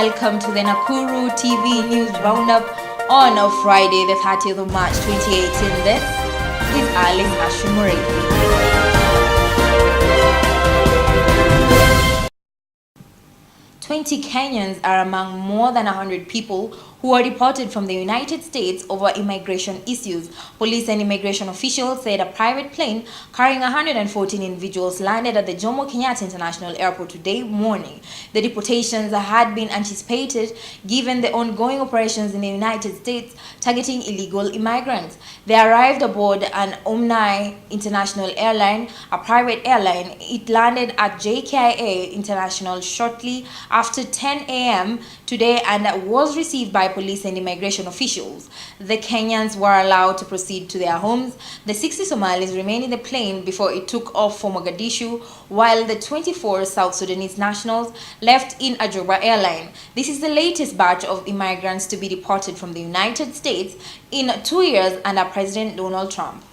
welcome to the Nakuru TV News Roundup on Friday, the 30th of March 2018. This is Alice Ashimureki. 20 Kenyans are among more than 100 people who were deported from the United States over immigration issues. Police and immigration officials said a private plane carrying 114 individuals landed at the Jomo Kenyatta International Airport today morning. The deportations had been anticipated given the ongoing operations in the United States targeting illegal immigrants. They arrived aboard an Omni International airline, a private airline. It landed at JKIA International shortly after 10 a.m. today and was received by police and immigration officials. The Kenyans were allowed to proceed to their homes. The 60 Somalis remained in the plane before it took off for Mogadishu, while the 24 South Sudanese nationals left in a Juba airline. This is the latest batch of immigrants to be deported from the United States in 2 years under President Donald Trump.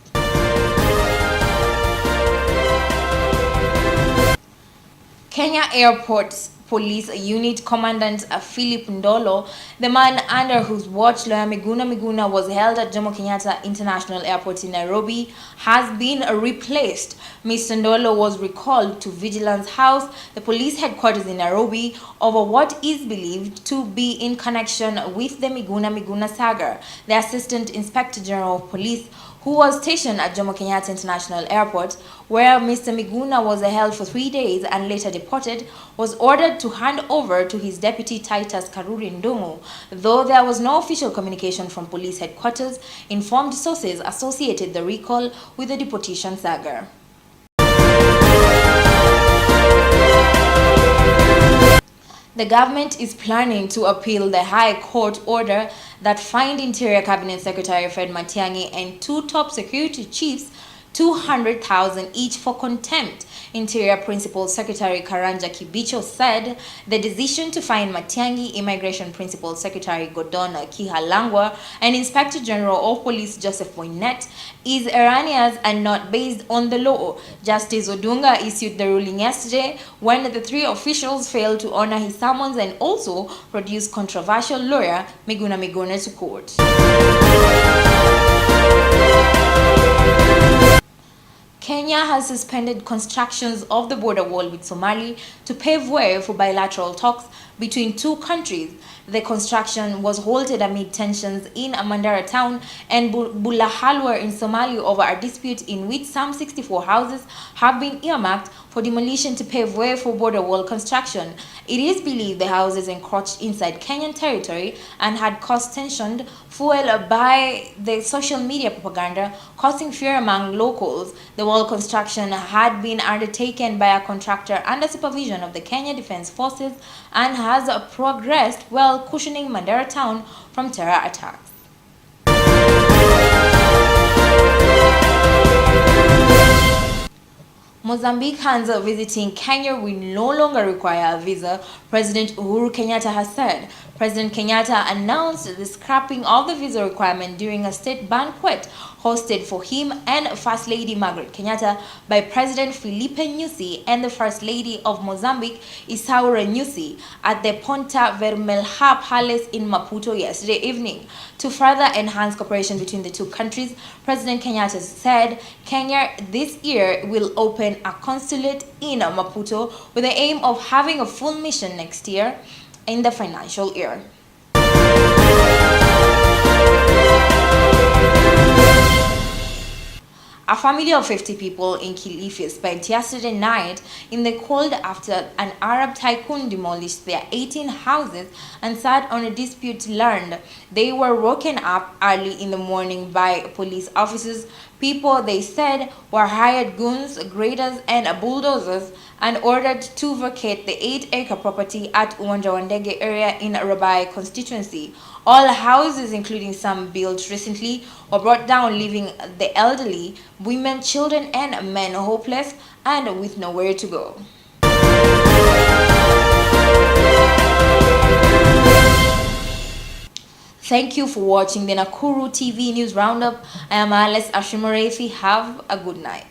Kenya Airports Police Unit Commandant Philip Ndolo, the man under whose watch lawyer Miguna was held at Jomo Kenyatta International Airport in Nairobi, has been replaced. Mr. Ndolo was recalled to Vigilance House, the police headquarters in Nairobi, over what is believed to be in connection with the Miguna saga. The Assistant Inspector General of Police, who was stationed at Jomo Kenyatta International Airport, where Mr. Miguna was held for 3 days and later deported, was ordered to hand over to his deputy Titus Karuri Ndungu. Though there was no official communication from police headquarters, informed sources associated the recall with the deportation saga. The government is planning to appeal the High Court order that fined Interior Cabinet Secretary Fred Matiang'i and 2 top security chiefs 200,000 each for contempt. Interior Principal Secretary Karanja Kibicho said the decision to fine Matiang'i, Immigration Principal Secretary Godon Kihalangwa, and Inspector General of Police Joseph Boynet is erroneous and not based on the law. Justice Odunga issued the ruling yesterday when the 3 officials failed to honor his summons and also produced controversial lawyer Miguna to court. Kenya has suspended constructions of the border wall with Somalia to pave way for bilateral talks between 2 countries. The construction was halted amid tensions in Mandera town and Bulahalwa in Somalia over a dispute in which some 64 houses have been earmarked for demolition to pave way for border wall construction. It is believed the houses encroached inside Kenyan territory and had caused tension, fueled by the social media propaganda, causing fear among locals. The wall construction had been undertaken by a contractor under supervision of the Kenya Defense Forces and has progressed well, cushioning Mandera town from terror attacks. Mozambicans visiting Kenya will no longer require a visa, President Uhuru Kenyatta has said. President Kenyatta announced the scrapping of the visa requirement during a state banquet hosted for him and First Lady Margaret Kenyatta by President Filipe Nyusi and the First Lady of Mozambique, Isaura Nyusi, at the Ponta Vermelha Palace in Maputo yesterday evening. To further enhance cooperation between the 2 countries, President Kenyatta said Kenya this year will open a consulate in Maputo with the aim of having a full mission next year in the financial year. A family of 50 people in Kilifi spent yesterday night in the cold after an Arab tycoon demolished their 18 houses and sat on a disputed land. They were woken up early in the morning by police officers. People, they said, were hired goons, graders, and bulldozers and ordered to vacate the 8-acre property at Uwanja wa Ndege area in Rabai constituency. All houses, including some built recently, were brought down, leaving the elderly, women, children, and men hopeless and with nowhere to go. Thank you for watching the Nakuru TV News Roundup. I am Alice Ashimureki. Have a good night.